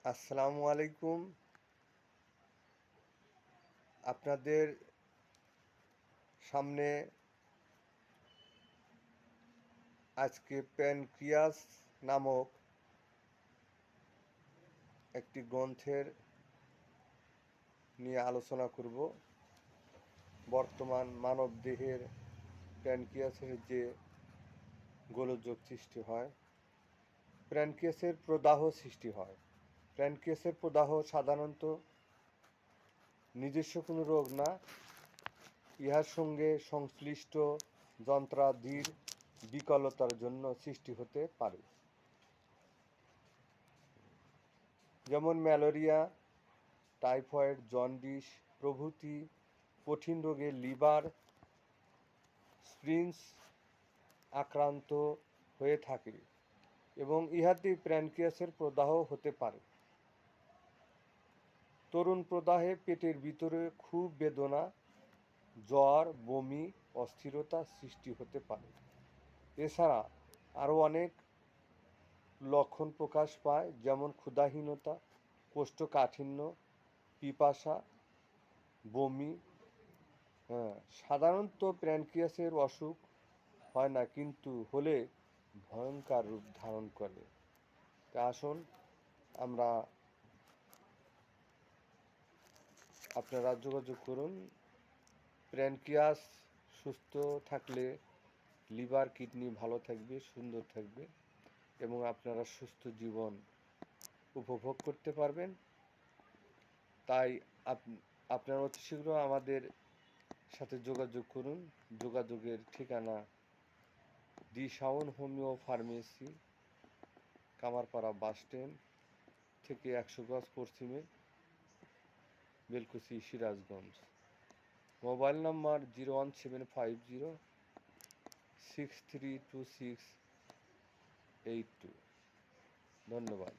আসসালামু আলাইকুম। আপনাদের সামনে আজকে প্যানক্রিয়াস নামক একটি গ্রন্থের নিয়ে আলোচনা করব। বর্তমান মানবদেহের প্যানক্রিয়াসের যে গোলযোগ সৃষ্টি হয়, প্যানক্রিয়াসের প্রদাহ সৃষ্টি হয়। প্যানক্রিয়াসের প্রদাহ সাধারণত নিজস্ব কোনো রোগ না, ইহার সঙ্গে সংশ্লিষ্ট যন্ত্রাদির বিকলতার জন্য সৃষ্টি হতে পারে, যেমন ম্যালেরিয়া, টাইফয়েড, জন্ডিস প্রভৃতি কঠিন রোগে লিভার স্প্লিন্স আক্রান্ত হয়ে থাকে এবং ইহাতে প্যানক্রিয়াসের প্রদাহ হতে পারে। তরুণ প্রদাহে পেটের ভিতরে খুব বেদনা, জ্বর, বমি, অস্থিরতা সৃষ্টি হতে পারে। এছাড়া আরও অনেক লক্ষণ প্রকাশ পায়, যেমন ক্ষুধাহীনতা, কোষ্ঠকাঠিন্য, পিপাসা, বমি। সাধারণত প্যানক্রিয়াসের অসুখ হয় না, কিন্তু হলে ভয়ঙ্কর রূপ ধারণ করে। তা আসুন আমরা আপনারা যোগাযোগ করুন। প্যানক্রিয়াস সুস্থ থাকলে লিভার কিডনি ভালো থাকবে, সুন্দর থাকবে এবং আপনারা সুস্থ জীবন উপভোগ করতে পারবেন। তাই আপনারা অতি শীঘ্র আমাদের সাথে যোগাযোগ করুন। যোগাযোগের ঠিকানা the Shaon homeo pharmacy, Kamarpara bus stand থেকে 100 গজ পশ্চিমে, বেলকুচি, সিরাজগঞ্জ। Mobile number 01750 632682। ধন্যবাদ।